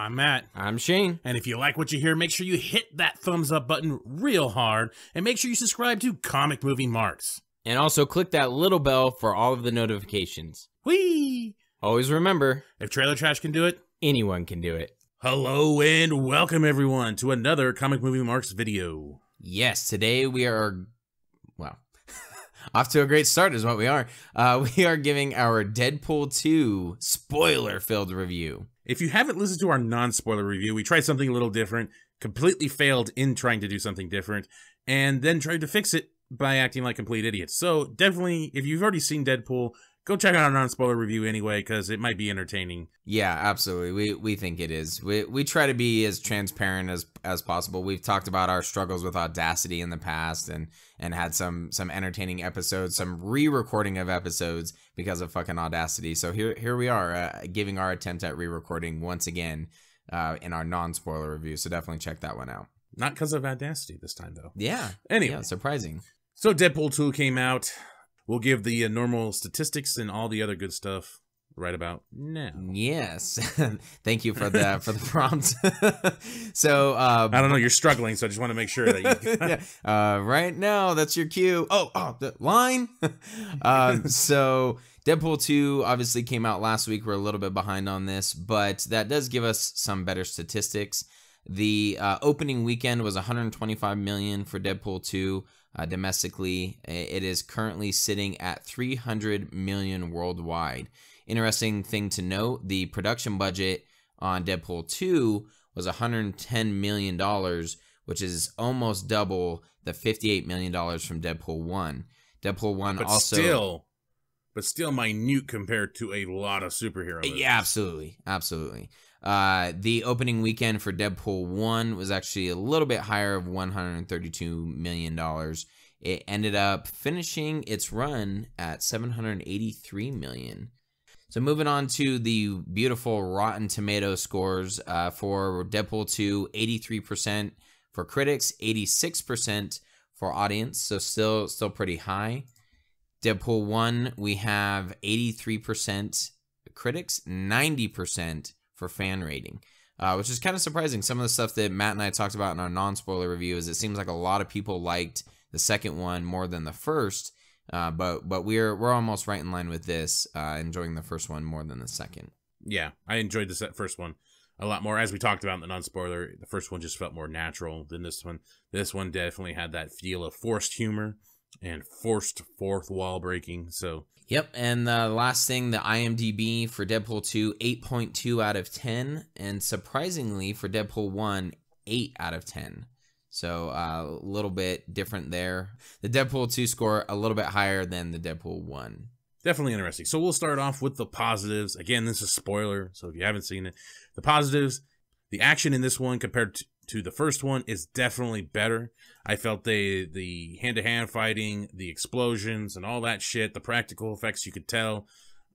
I'm Matt. I'm Shane. And if you like what you hear, make sure you hit that thumbs up button real hard, and make sure you subscribe to Comic Movie Marks. And also click that little bell for all of the notifications. Whee! Always remember, If Trailer Trash can do it, anyone can do it. hello and welcome everyone to another Comic Movie Marks video. Yes, today we are, well, off to a great start is what we are. We are giving our Deadpool 2 spoiler-filled review. If you haven't listened to our non-spoiler review, we tried something a little different, completely failed in trying to do something different, and then tried to fix it by acting like complete idiots. So definitely, if you've already seen Deadpool, go check out our non-spoiler review anyway, because it might be entertaining. Yeah, absolutely. We think it is. We try to be as transparent as possible. We've talked about our struggles with Audacity in the past and had some entertaining episodes, some re-recording of episodes because of fucking Audacity. So here we are, giving our attempt at re-recording once again in our non-spoiler review. So definitely check that one out. Not because of Audacity this time, though. Yeah. Anyway. Yeah, surprising. So Deadpool 2 came out. We'll give the normal statistics and all the other good stuff right about now. Yes. Thank you for the prompt. So I don't know, you're struggling, so I just want to make sure that you yeah. Right now, that's your cue. Oh, the line. So Deadpool 2 obviously came out last week. We're a little bit behind on this, but that does give us some better statistics. The opening weekend was $125 million for Deadpool 2 domestically. It is currently sitting at $300 million worldwide. Interesting thing to note, the production budget on Deadpool 2 was $110 million, which is almost double the $58 million from Deadpool 1. Deadpool 1 but also... still minute compared to a lot of superhero movies. Yeah, absolutely. The opening weekend for Deadpool 1 was actually a little bit higher of $132 million. It ended up finishing its run at $783 million. So moving on to the beautiful Rotten Tomatoes scores for Deadpool 2, 83% for critics, 86% for audience, so still pretty high. Deadpool 1, we have 83% critics, 90% for fan rating, which is kind of surprising. Some of the stuff that Matt and I talked about in our non-spoiler review is it seems like a lot of people liked the second one more than the first, but we're almost right in line with this, enjoying the first one more than the second. Yeah, I enjoyed this first one a lot more. As we talked about in the non-spoiler, the first one just felt more natural than this one. This one definitely had that feel of forced humor and forced fourth wall breaking. So yep, and the last thing, the IMDb for Deadpool 2, 8.2 out of 10, and surprisingly for Deadpool 1, 8 out of 10. So a little bit different there. The Deadpool 2 score a little bit higher than the Deadpool 1. Definitely interesting. So we'll start off with the positives. Again, this is a spoiler, so if you haven't seen it, the positives, the action in this one compared to the first one is definitely better. I felt the hand-to-hand fighting, the explosions, and all that shit, the practical effects, you could tell,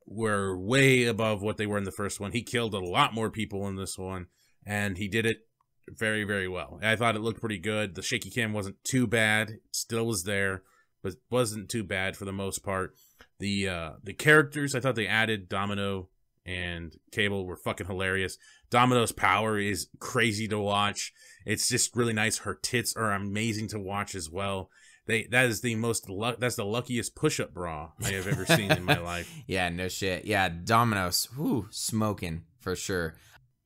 were way above what they were in the first one. He killed a lot more people in this one, and he did it very, very well. I thought it looked pretty good. The shaky cam wasn't too bad. It still was there, but wasn't too bad for the most part. The characters, I thought they added Domino and Cable were fucking hilarious. Domino's power is crazy to watch. It's just really nice. Her tits are amazing to watch as well. That's the luckiest push-up bra I have ever seen in my life. Yeah, no shit. Yeah, Domino's, whoo, smoking for sure.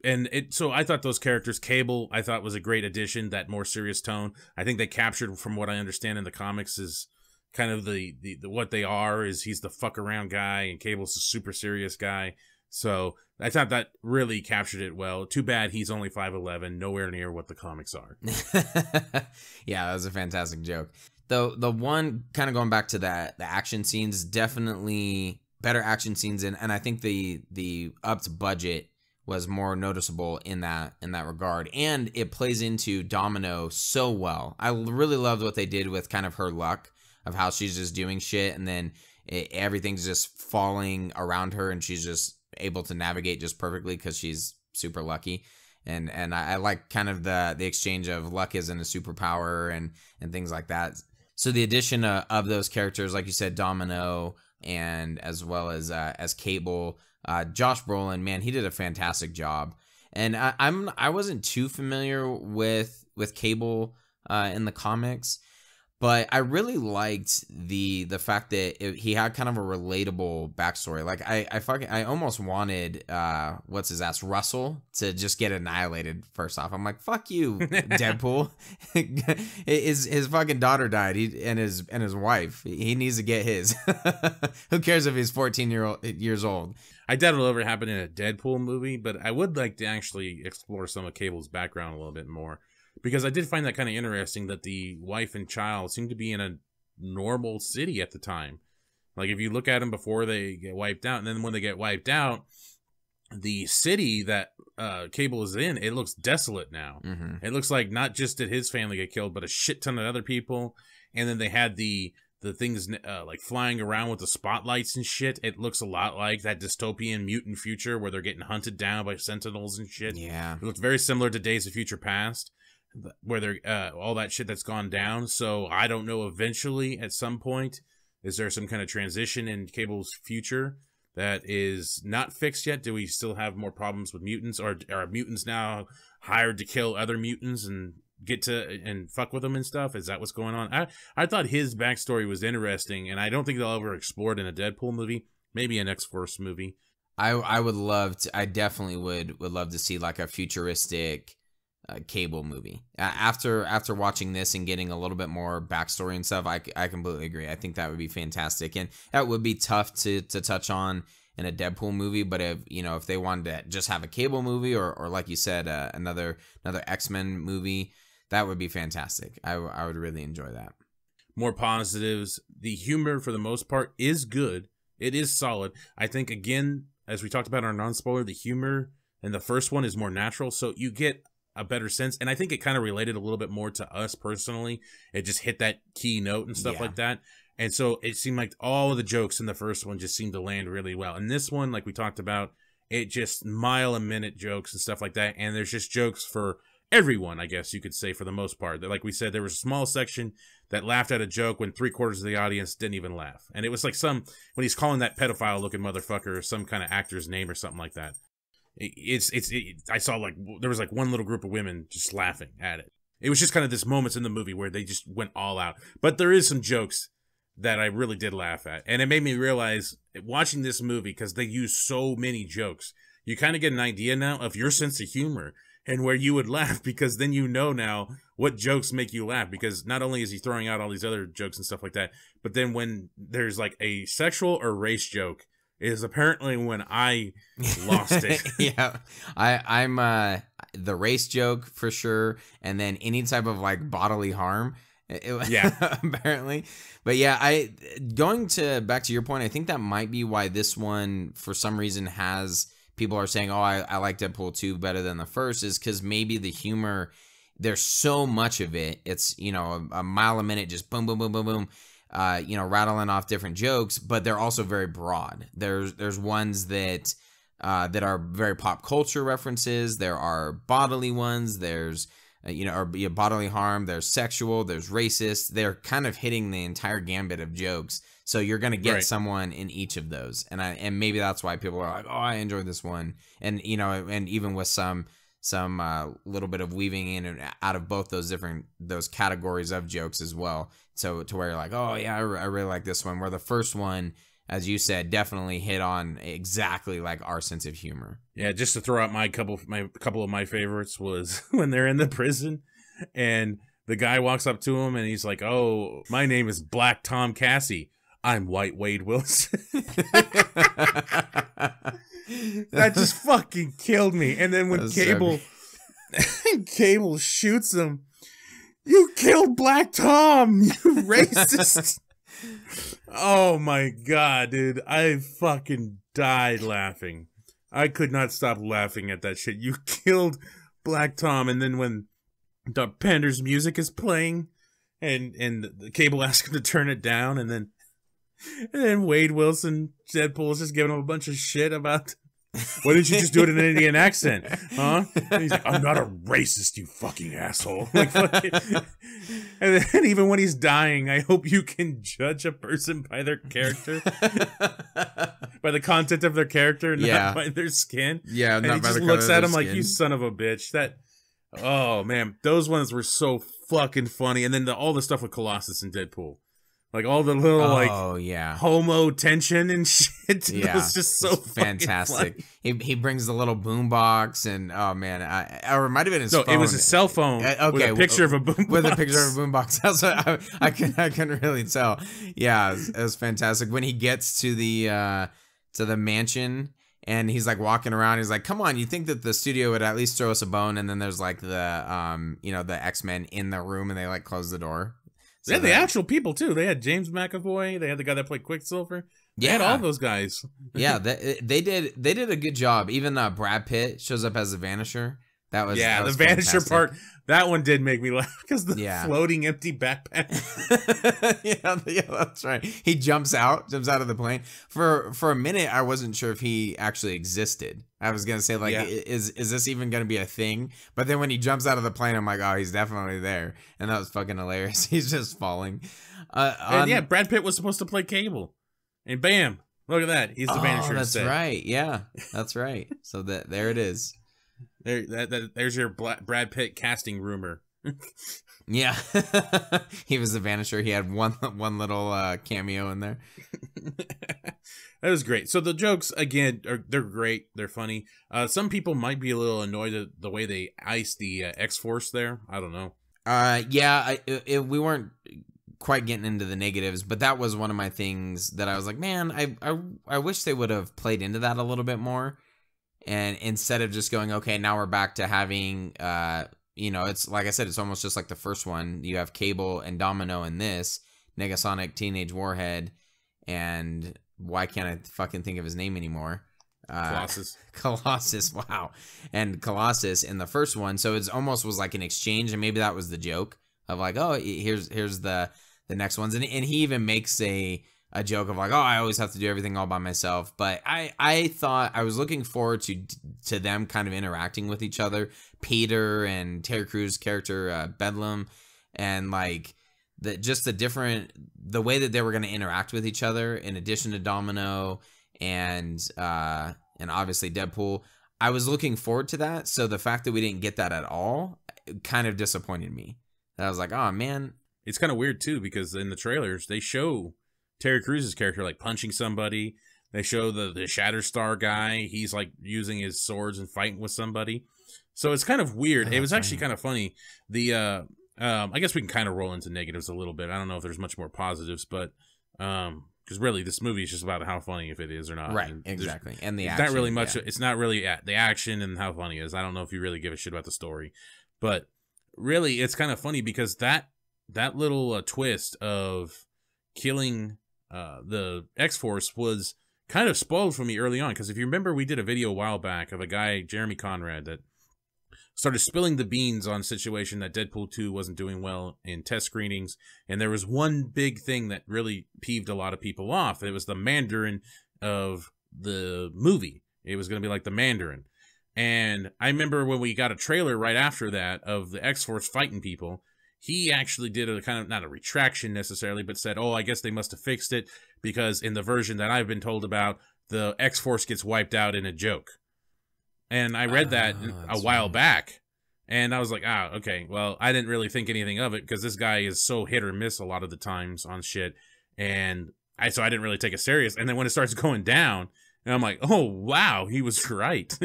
And so I thought those characters, Cable, I thought was a great addition, that more serious tone. I think they captured, from what I understand in the comics, is kind of the what they are, is he's the fuck around guy and Cable's a super serious guy. So I thought that really captured it well. Too bad he's only 5'11", nowhere near what the comics are. Yeah, that was a fantastic joke. The one, kind of going back to that, the action scenes, definitely better action scenes, and I think the upped budget was more noticeable in that regard, and it plays into Domino so well. I really loved what they did with kind of her luck of how she's just doing shit, and then everything's just falling around her, and she's just able to navigate just perfectly because she's super lucky. And I like kind of the exchange of luck isn't a superpower and things like that. So the addition of those characters, like you said, Domino, and as well as Cable, Josh Brolin, man, he did a fantastic job. And I wasn't too familiar with Cable in the comics, but I really liked the fact that he had kind of a relatable backstory. Like I almost wanted what's his ass, Russell, to just get annihilated first off. I'm like, fuck you, Deadpool. His fucking daughter died. And his wife. He needs to get his. Who cares if he's 14 years old? I doubt it'll ever happen in a Deadpool movie, but I would like to actually explore some of Cable's background a little bit more. Because I did find that kind of interesting that the wife and child seemed to be in a normal city at the time. Like, if you look at them before they get wiped out, and then when they get wiped out, the city that Cable is in, it looks desolate now. It looks like not just did his family get killed, but a shit ton of other people. And then they had the things like flying around with the spotlights and shit. It looks a lot like that dystopian mutant future where they're getting hunted down by sentinels and shit. Yeah. It looks very similar to Days of Future Past, where they're all that shit that's gone down. So I don't know, eventually at some point, is there some kind of transition in Cable's future that is not fixed yet? Do we still have more problems with mutants, or are mutants now hired to kill other mutants and get to and fuck with them and stuff? Is that what's going on? I thought his backstory was interesting, and I don't think they'll ever explore it in a Deadpool movie. Maybe an X-Force movie. I would love to. I definitely would love to see like a futuristic Cable movie. After watching this and getting a little bit more backstory and stuff, I completely agree. I think that would be fantastic, and that would be tough to touch on in a Deadpool movie. But if they wanted to just have a Cable movie, or like you said, another X-Men movie, that would be fantastic. I would really enjoy that. More positives. The humor, for the most part, is good. It is solid. I think, again, as we talked about in our non-spoiler, the humor in the first one is more natural, so you get a better sense. And I think it kind of related a little bit more to us personally. It just hit that key note and stuff like that. And so it seemed like all of the jokes in the first one just seemed to land really well. And this one, like we talked about, it just mile-a-minute jokes and stuff like that. And there's just jokes for everyone, I guess you could say, for the most part. Like we said, there was a small section that laughed at a joke when 3/4 of the audience didn't even laugh. And it was like when he's calling that pedophile-looking motherfucker some kind of actor's name or something like that. I saw like there was like one little group of women just laughing at it. It was just kind of this moments in the movie where they just went all out. But there is some jokes that I really did laugh at, and it made me realize watching this movie, because they use so many jokes, you kind of get an idea now of your sense of humor and where you would laugh, because then you know now what jokes make you laugh, because not only is he throwing out all these other jokes and stuff like that, but then when there's like a sexual or race joke is apparently when I lost it. Yeah, I'm the race joke for sure, and then any type of like bodily harm. Apparently. But yeah, going back to your point, I think that might be why this one for some reason people are saying, oh, I like Deadpool 2 better than the first, is because maybe the humor, there's so much of it. It's, a mile a minute, just boom, boom, boom, boom, boom. Rattling off different jokes, but they're also very broad. There's ones that are very pop culture references. There are bodily ones. There's bodily harm. There's sexual. There's racist. They're kind of hitting the entire gambit of jokes. So you're gonna get someone in each of those, and maybe that's why people are like, oh, I enjoyed this one, and and even with some little bit of weaving in and out of both those categories of jokes as well. So to where you're like, oh yeah, I really like this one. Where the first one, as you said, definitely hit on exactly like our sense of humor. Yeah, just to throw out a couple of my favorites was when they're in the prison and the guy walks up to him and he's like, oh, my name is Black Tom Cassie. I'm White Wade Wilson. That just fucking killed me. And then when Cable shoots him, you killed Black Tom, you racist. Oh my god, dude. I fucking died laughing. I could not stop laughing at that shit. You killed Black Tom, and then when the Pander's music is playing and the Cable asks him to turn it down, and then Wade Wilson, Deadpool, is just giving him a bunch of shit about, why didn't you just do it in an Indian accent? Huh? And he's like, I'm not a racist, you fucking asshole. Like, fucking, And then even when he's dying, I hope you can judge a person by their character, by the content of their character, not by their skin. Yeah, and not he by just the looks color at of him their like, skin. you son of a bitch. That, oh man, those ones were so fucking funny. And then all the stuff with Colossus and Deadpool. Like all the little homo tension and shit. Yeah, it was just so fantastic. He brings the little boombox and oh man, or it might have been his phone. It was a cell phone with a picture of a boombox. With a picture of a boombox. I couldn't really tell. Yeah, it was fantastic when he gets to the mansion. And he's like walking around. He's like, "Come on, you think that the studio would at least throw us a bone?" And then there's like the the X-Men in the room, and they like close the door. So they had the actual people too. They had James McAvoy. They had the guy that played Quicksilver. They had all those guys. Yeah, they did a good job. Even Brad Pitt shows up as the Vanisher. That was the fantastic. Vanisher part. That one did make me laugh because the floating empty backpack. yeah, that's right. He jumps out of the plane. For a minute, I wasn't sure if he actually existed. I was gonna say is this even gonna be a thing? But then when he jumps out of the plane, I'm like, oh, he's definitely there, and that was fucking hilarious. He's just falling. And Brad Pitt was supposed to play Cable, and bam, look at that. He's the Vanisher. That's right. Yeah, that's right. So there it is. There's your Brad Pitt casting rumor. Yeah, he was the Vanisher. He had one little cameo in there. That was great. So the jokes again they're great. They're funny. Some people might be a little annoyed at the way they iced the X-Force there. I don't know. We weren't quite getting into the negatives, but that was one of my things that I was like, man, I wish they would have played into that a little bit more. And instead of just going, okay, now we're back to having, it's like I said, it's almost just like the first one. You have Cable and Domino in this, Negasonic, Teenage Warhead, and why can't I fucking think of his name anymore? Colossus, wow. And Colossus in the first one. So it almost was like an exchange, and maybe that was the joke of like, oh, here's the next ones. And he even makes a joke of like, oh, I always have to do everything all by myself. But I thought I was looking forward to them kind of interacting with each other. Peter and Terry Crews' character, Bedlam, and like the way that they were going to interact with each other in addition to Domino and obviously Deadpool. I was looking forward to that. So the fact that we didn't get that at all kind of disappointed me. I was like, oh man. It's kind of weird too, because in the trailers they show Terry Crews' character like punching somebody. They show the Shatterstar guy. He's like using his swords and fighting with somebody. So it's kind of weird. It was actually kind of funny. I guess we can kind of roll into negatives a little bit. I don't know if there's much more positives, but because really this movie is just about how funny if it is or not. Right, and exactly. And the it's action. not really much. Yeah. It's not really the action and how funny it is. I don't know if you really give a shit about the story, but really it's kind of funny because that little twist of killing the X-Force was kind of spoiled for me early on, because if you remember, we did a video a while back of a guy, Jeremy Conrad, that started spilling the beans on a situation that Deadpool 2 wasn't doing well in test screenings, and there was one big thing that really peeved a lot of people off. It was the Mandarin of the movie. It was going to be like the Mandarin. And I remember when we got a trailer right after that of the X-Force fighting people, he actually did a kind of, not a retraction necessarily, but said, oh, I guess they must have fixed it because in the version that I've been told about, the X-Force gets wiped out in a joke. And I read that a while back, and I was like, okay, well, I didn't really think anything of it because this guy is so hit or miss a lot of the times on shit, and so I didn't really take it serious. And then when it starts going down, and I'm like, oh, wow, he was right.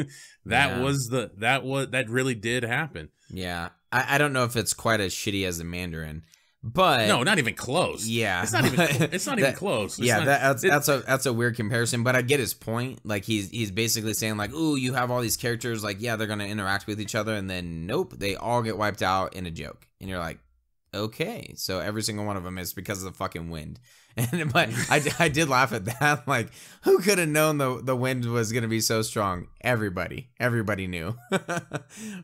That really did happen. Yeah. I don't know if it's quite as shitty as the Mandarin, but no, not even close. Yeah, it's not even close. That's a weird comparison, but I get his point. Like he's basically saying like, ooh, you have all these characters, like yeah, they're gonna interact with each other, and then nope, they all get wiped out in a joke, and you're like, okay, so every single one of them is because of the fucking wind. But I did laugh at that. Like, who could have known the wind was gonna be so strong? Everybody knew,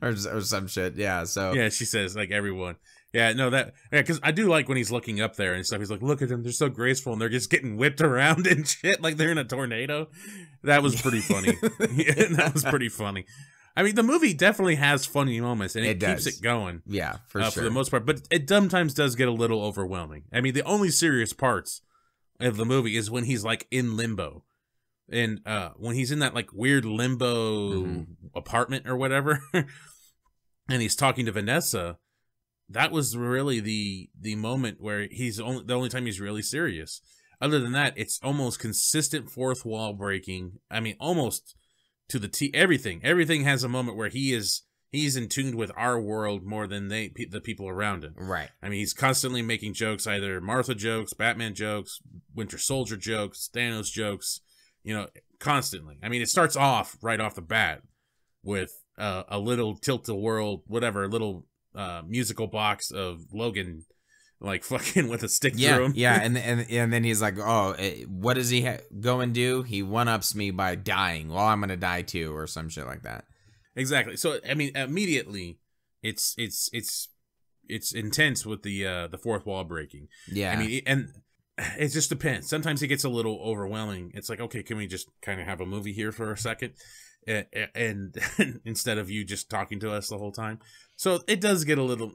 or some shit. Yeah. So yeah, she says like everyone. Yeah, no, because I do like when he's looking up there and stuff. He's like, look at them, they're so graceful, and they're just getting whipped around and shit like they're in a tornado. That was pretty funny. Yeah, that was pretty funny. I mean, the movie definitely has funny moments, and it keeps does. it going. Yeah, for sure. For the most part, but it sometimes does get a little overwhelming. I mean, the only serious parts of the movie is when he's like in limbo, and when he's in that like weird limbo apartment or whatever, and he's talking to Vanessa. That was really the moment where he's the only time he's really serious. Other than that, it's almost consistent fourth wall breaking. I mean, almost to the T. Everything has a moment where he's in tune with our world more than the people around him. Right. I mean, he's constantly making jokes, either Martha jokes, Batman jokes, Winter Soldier jokes, Thanos jokes. Constantly. I mean, it starts off right off the bat with a little tilt-a-whirl, whatever, a little musical box of Logan. Like fucking with a stick through him. Yeah, and then he's like, oh, what does he go and do? He one-ups me by dying. Well, I'm gonna die too, or some shit like that. Exactly. So I mean, immediately, it's intense with the fourth wall breaking. Yeah. I mean, and it just depends. Sometimes it gets a little overwhelming. It's like, okay, can we just kind of have a movie here for a second, and instead of you just talking to us the whole time. So it does get a little.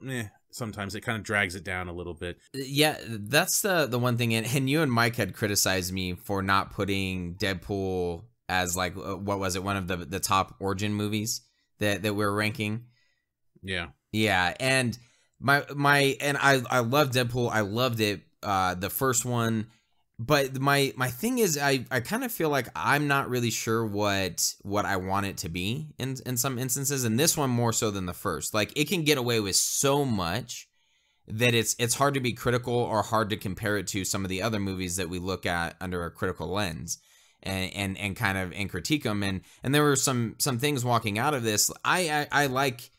Sometimes it kind of drags it down a little bit. Yeah, that's the one thing. And you and Mike had criticized me for not putting Deadpool as like, what was it? One of the top origin movies that we're ranking. Yeah. Yeah. And I love Deadpool. I loved it. The first one. But my thing is, I kind of feel like I'm not really sure what I want it to be in some instances, and this one more so than the first. Like, it can get away with so much that it's hard to be critical or hard to compare it to some of the other movies that we look at under a critical lens and kind of critique them. And there were some things walking out of this. I like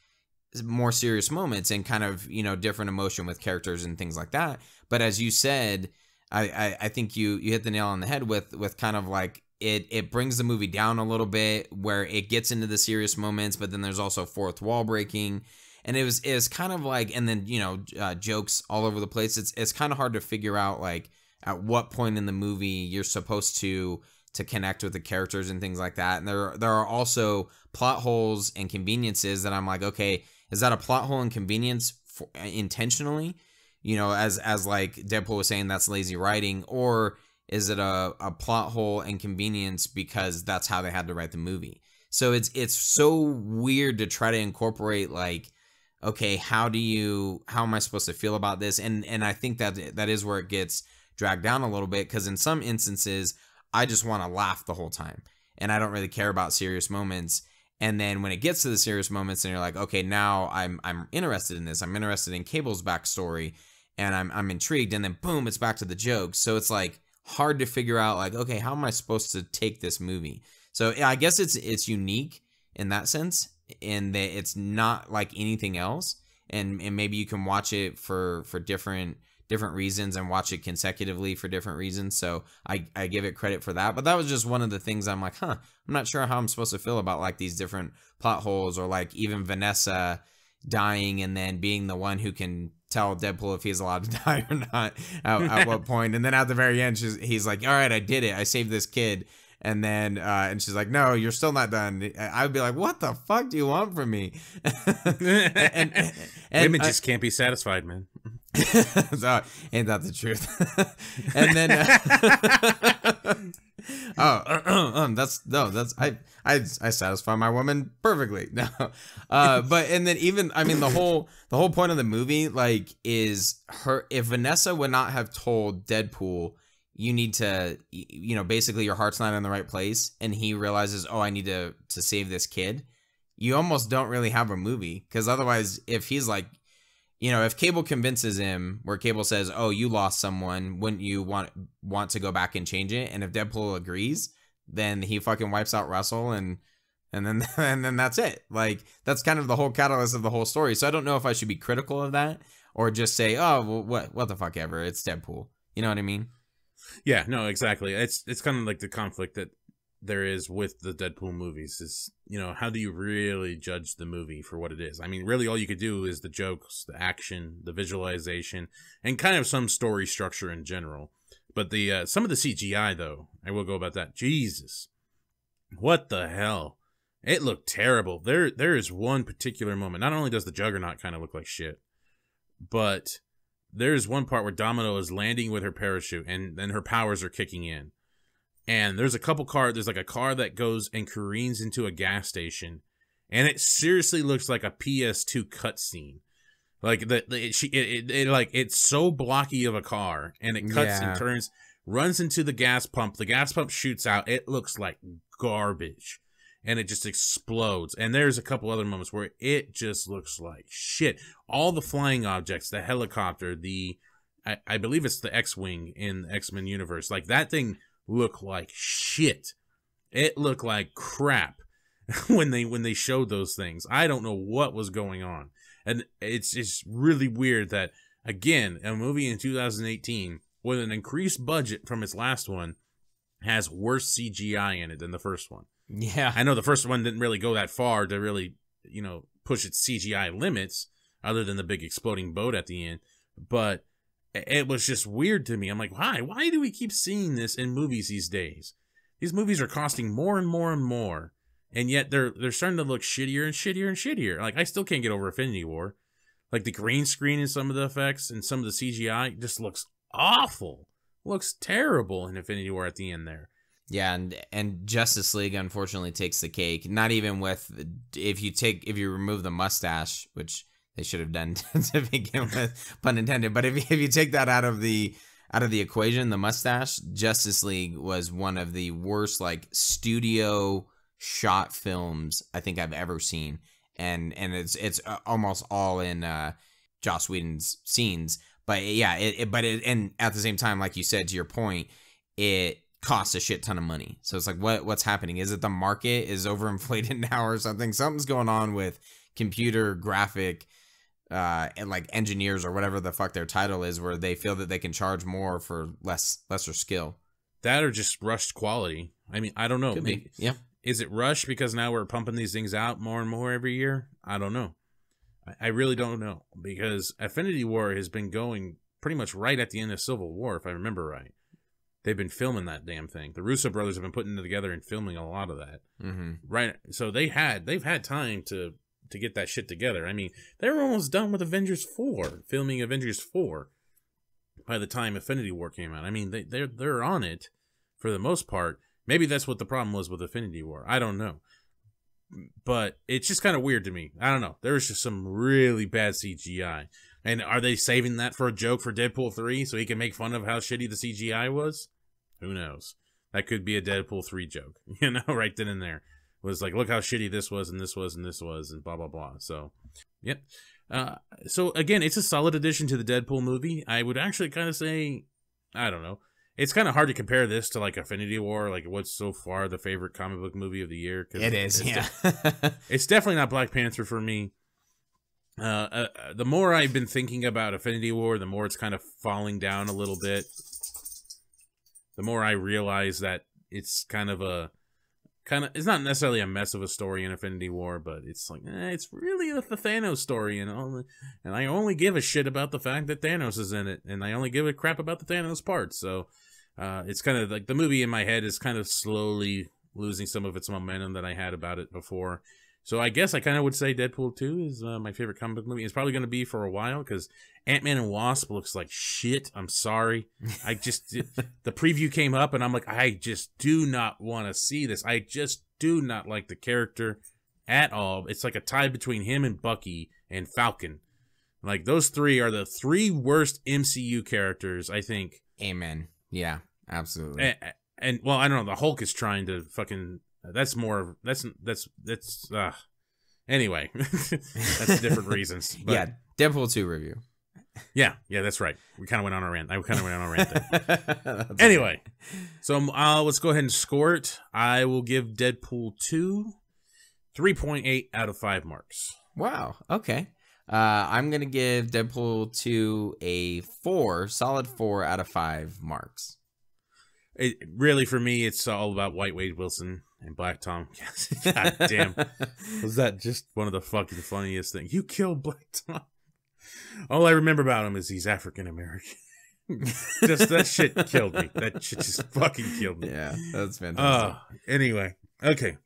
more serious moments and kind of, different emotion with characters and things like that. But as you said, I think you hit the nail on the head with kind of like it brings the movie down a little bit where it gets into the serious moments, but then there's also fourth wall breaking, and it was kind of like, and then jokes all over the place. It's kind of hard to figure out like at what point in the movie you're supposed to connect with the characters and things like that. And there are also plot holes and conveniences that I'm like, okay, is that a plot hole and convenience intentionally? As like Deadpool was saying, that's lazy writing, or is it a plot hole and convenience because that's how they had to write the movie? So it's so weird to try to incorporate like, okay, how am I supposed to feel about this? And I think that is where it gets dragged down a little bit, because in some instances I just want to laugh the whole time and I don't really care about serious moments. And then when it gets to the serious moments and you're like, okay, now I'm interested in this. I'm interested in Cable's backstory. And I'm intrigued, and then boom, it's back to the jokes. So it's like hard to figure out like, okay, how am I supposed to take this movie? So I guess it's unique in that sense, in that it's not like anything else, and maybe you can watch it for different reasons and watch it consecutively for different reasons. So I give it credit for that. But that was just one of the things I'm like, I'm not sure how I'm supposed to feel about like these different plot holes, or like even Vanessa dying and then being the one who can tell Deadpool if he's allowed to die or not at what point. And then at the very end, he's like, all right, I did it. I saved this kid. And then, and she's like, no, you're still not done. I would be like, what the fuck do you want from me? and women just can't be satisfied, man. So, ain't that the truth? And then, I satisfy my woman perfectly. No, but and then even, I mean, the whole point of the movie, like, is if Vanessa would not have told Deadpool, you need to, basically your heart's not in the right place, and he realizes, oh, I need to save this kid, you almost don't really have a movie. Because otherwise, if he's like, if Cable convinces him, where Cable says, oh, you lost someone, wouldn't you want to go back and change it? And if Deadpool agrees, then he fucking wipes out Russell, and then and then that's it. Like, that's kind of the whole catalyst of the whole story. So I don't know if I should be critical of that, or just say, oh, well, what the fuck ever, it's Deadpool. You know what I mean? Yeah, no, exactly. It's kind of like the conflict that there is with the Deadpool movies is, how do you really judge the movie for what it is? I mean, really all you could do is the jokes, the action, the visualization, and kind of some story structure in general. But some of the CGI, though, I will go about that. Jesus, what the hell It looked terrible. There is one particular moment. Not only does the Juggernaut kind of look like shit, but there's one part where Domino is landing with her parachute and then her powers are kicking in. And there's a couple cars. There's like a car that goes and careens into a gas station, and it seriously looks like a PS2 cutscene. Like it's so blocky of a car, and it cuts and turns, runs into the gas pump. The gas pump shoots out. It looks like garbage, and it just explodes. And there's a couple other moments where it just looks like shit. All the flying objects, the helicopter, I believe it's the X-Wing in the X-Men universe. Like that thing look like shit. It looked like crap when they showed those things. I don't know what was going on. And it's just really weird that, again, a movie in 2018 with an increased budget from its last one has worse CGI in it than the first one. Yeah. I know the first one didn't really go that far to really, push its CGI limits other than the big exploding boat at the end. But it was just weird to me. I'm like, why? Why do we keep seeing this in movies these days? These movies are costing more and more and more, and yet they're starting to look shittier and shittier and shittier. Like, I still can't get over Infinity War. Like, the green screen and some of the effects and some of the CGI just looks awful. Looks terrible in Infinity War at the end there. Yeah, and Justice League unfortunately takes the cake. Not even with if you remove the mustache, which they should have done to begin with, pun intended. But if you take that out of the equation, the mustache, Justice League was one of the worst like studio shot films I think I've ever seen, and it's almost all in Joss Whedon's scenes. But yeah, and at the same time, like you said, to your point, it costs a shit ton of money. So it's like, what's happening? Is it the market is overinflated now or something? Something's going on with computer graphic and like engineers or whatever the fuck their title is, where they feel that they can charge more for lesser skill. That or just rushed quality. I mean, I don't know. Could be. Yeah. Is it rushed because now we're pumping these things out more and more every year? I don't know. I really don't know, because Infinity War has been going pretty much right at the end of Civil War, if I remember right. They've been filming that damn thing. The Russo brothers have been putting it together and filming a lot of that. Mm-hmm. Right. So they've had time to get that shit together. I mean, they were almost done with Avengers 4, filming Avengers 4 by the time Infinity War came out. I mean, they're on it for the most part. Maybe that's what the problem was with Infinity War. I don't know. But it's just kind of weird to me. I don't know. There was just some really bad CGI. And are they saving that for a joke for Deadpool 3 so he can make fun of how shitty the CGI was? Who knows? That could be a Deadpool 3 joke, right then and there. It was like, look how shitty this was and this was and this was and blah, blah, blah. So, yep. So, again, it's a solid addition to the Deadpool movie. I would actually kind of say, I don't know. It's kind of hard to compare this to, like, Infinity War, like, what's so far the favorite comic book movie of the year. It is, yeah. It's definitely not Black Panther for me. The more I've been thinking about Infinity War, the more it's kind of falling down a little bit. The more I realize that it's it's not necessarily a mess of a story in Infinity War, but it's like, it's really the Thanos story, and I only give a shit about the fact that Thanos is in it, and I only give a crap about the Thanos part. So it's kind of like the movie in my head is kind of slowly losing some of its momentum that I had about it before. So I guess I kind of would say Deadpool 2 is my favorite comic book movie. It's probably going to be for a while, because Ant-Man and Wasp looks like shit. I'm sorry. The preview came up, and I'm like, I just do not want to see this. I just do not like the character at all. It's like a tie between him and Bucky and Falcon. Like, those three are the three worst MCU characters, I think. Amen. Yeah, absolutely. And well, I don't know. The Hulk is trying to fucking... Anyway, that's different reasons. But yeah, Deadpool 2 review. Yeah, that's right. We kind of went on a rant. I kind of went on a rant there. Anyway, so let's go ahead and score it. I will give Deadpool 2 3.8 out of 5 marks. Wow. Okay. I'm going to give Deadpool 2 a solid 4 out of 5 marks. It really, for me, it's all about White Wade Wilson and Black Tom. God damn. Was that just one of the fucking funniest things? You killed Black Tom. All I remember about him is he's African American. Just that shit killed me. That shit just fucking killed me. Yeah, that's fantastic. Anyway, okay.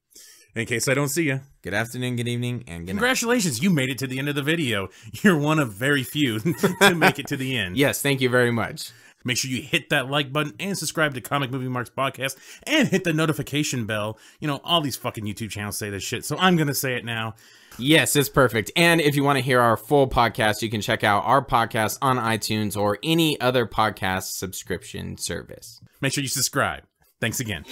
In case I don't see you. Good afternoon, good evening, and good night. Congratulations, you made it to the end of the video. You're one of very few to make it to the end. Yes, thank you very much. Make sure you hit that like button and subscribe to Comic Movie Marks Podcast and hit the notification bell. You know, all these fucking YouTube channels say this shit, so I'm going to say it now. Yes, it's perfect. And if you want to hear our full podcast, you can check out our podcast on iTunes or any other podcast subscription service. Make sure you subscribe. Thanks again.